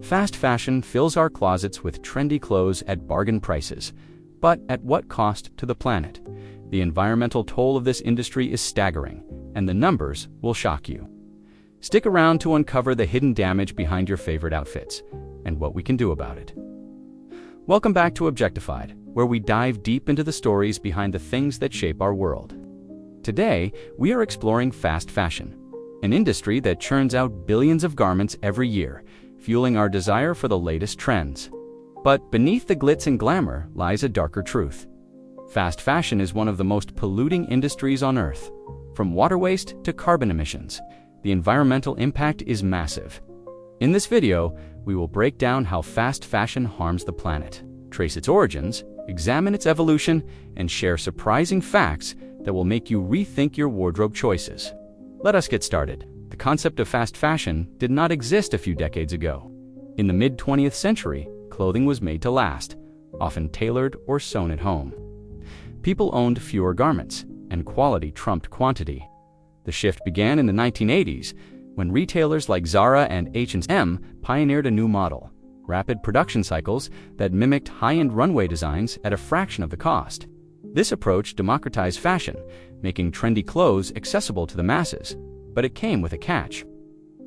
Fast fashion fills our closets with trendy clothes at bargain prices. But at what cost to the planet? The environmental toll of this industry is staggering, and the numbers will shock you. Stick around to uncover the hidden damage behind your favorite outfits, and what we can do about it. Welcome back to Objectified, where we dive deep into the stories behind the things that shape our world. Today, we are exploring fast fashion, an industry that churns out billions of garments every year, fueling our desire for the latest trends. But beneath the glitz and glamour lies a darker truth. Fast fashion is one of the most polluting industries on Earth. From water waste to carbon emissions, the environmental impact is massive. In this video, we will break down how fast fashion harms the planet, trace its origins, examine its evolution, and share surprising facts that will make you rethink your wardrobe choices. Let us get started. The concept of fast fashion did not exist a few decades ago. In the mid-20th century, clothing was made to last, often tailored or sewn at home. People owned fewer garments, and quality trumped quantity. The shift began in the 1980s, when retailers like Zara and H&M pioneered a new model, rapid production cycles that mimicked high-end runway designs at a fraction of the cost. This approach democratized fashion, making trendy clothes accessible to the masses, but it came with a catch.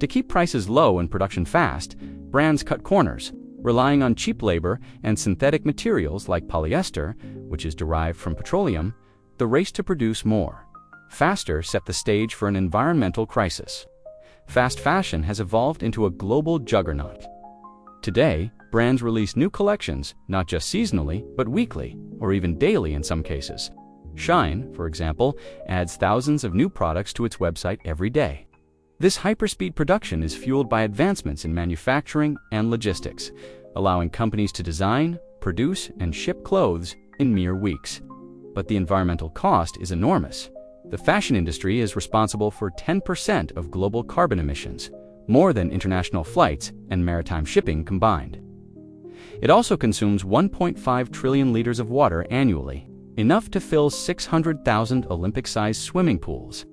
To keep prices low and production fast, brands cut corners, relying on cheap labor and synthetic materials like polyester, which is derived from petroleum. The race to produce more, faster set the stage for an environmental crisis. Fast fashion has evolved into a global juggernaut. Today, brands release new collections not just seasonally, but weekly, or even daily in some cases. Shine, for example, adds thousands of new products to its website every day. This hyperspeed production is fueled by advancements in manufacturing and logistics, allowing companies to design, produce, and ship clothes in mere weeks. But the environmental cost is enormous. The fashion industry is responsible for 10% of global carbon emissions, more than international flights and maritime shipping combined. It also consumes 1.5 trillion liters of water annually, enough to fill 600,000 Olympic-sized swimming pools.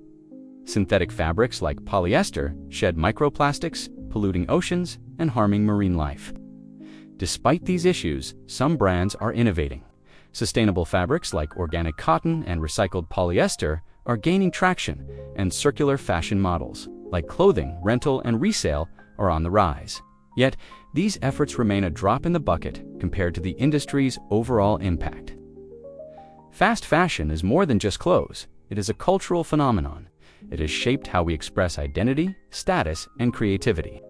Synthetic fabrics like polyester shed microplastics, polluting oceans and harming marine life. Despite these issues, some brands are innovating. Sustainable fabrics like organic cotton and recycled polyester are gaining traction, and circular fashion models, like clothing, rental, and resale, are on the rise. Yet, these efforts remain a drop in the bucket compared to the industry's overall impact. Fast fashion is more than just clothes. It is a cultural phenomenon. It has shaped how we express identity, status, and creativity.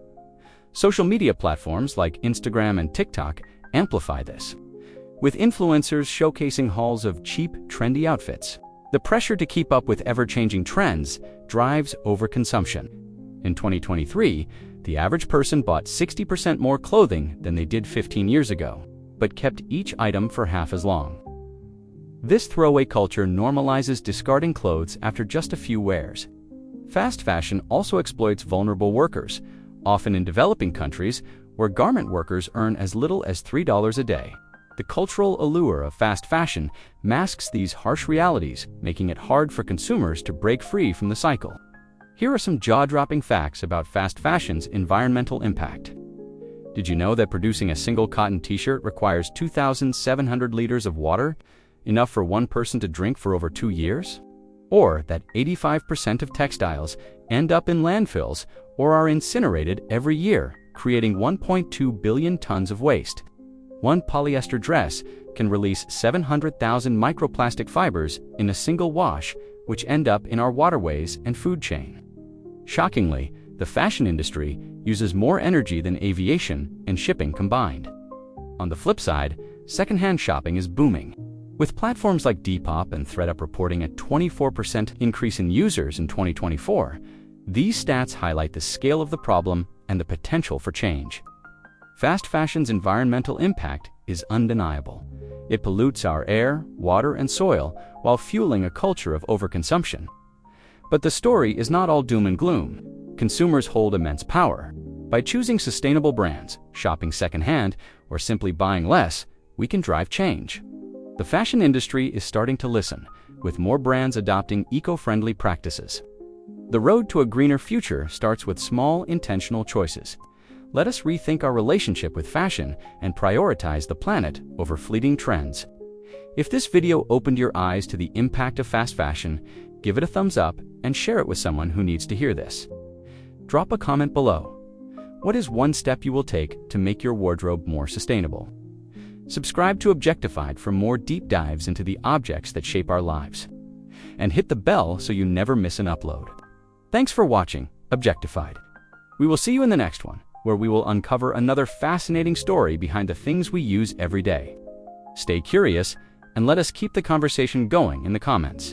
Social media platforms like Instagram and TikTok amplify this, with influencers showcasing hauls of cheap, trendy outfits. The pressure to keep up with ever-changing trends drives overconsumption. In 2023, the average person bought 60% more clothing than they did 15 years ago, but kept each item for half as long. This throwaway culture normalizes discarding clothes after just a few wears. Fast fashion also exploits vulnerable workers, often in developing countries where garment workers earn as little as $3 a day. The cultural allure of fast fashion masks these harsh realities, making it hard for consumers to break free from the cycle. Here are some jaw-dropping facts about fast fashion's environmental impact. Did you know that producing a single cotton t-shirt requires 2,700 liters of water, enough for one person to drink for over 2 years? Or that 85% of textiles end up in landfills or are incinerated every year, creating 1.2 billion tons of waste. One polyester dress can release 700,000 microplastic fibers in a single wash, which end up in our waterways and food chain. Shockingly, the fashion industry uses more energy than aviation and shipping combined. On the flip side, secondhand shopping is booming. With platforms like Depop and ThredUp reporting a 24% increase in users in 2024, these stats highlight the scale of the problem and the potential for change. Fast fashion's environmental impact is undeniable. It pollutes our air, water, and soil while fueling a culture of overconsumption. But the story is not all doom and gloom. Consumers hold immense power. By choosing sustainable brands, shopping secondhand, or simply buying less, we can drive change. The fashion industry is starting to listen, with more brands adopting eco-friendly practices. The road to a greener future starts with small, intentional choices. let us rethink our relationship with fashion and prioritize the planet over fleeting trends. If this video opened your eyes to the impact of fast fashion, give it a thumbs up and share it with someone who needs to hear this. Drop a comment below. What is one step you will take to make your wardrobe more sustainable? Subscribe to Objectified for more deep dives into the objects that shape our lives. And hit the bell so you never miss an upload. Thanks for watching Objectified. We will see you in the next one, where we will uncover another fascinating story behind the things we use every day. Stay curious, and let us keep the conversation going in the comments.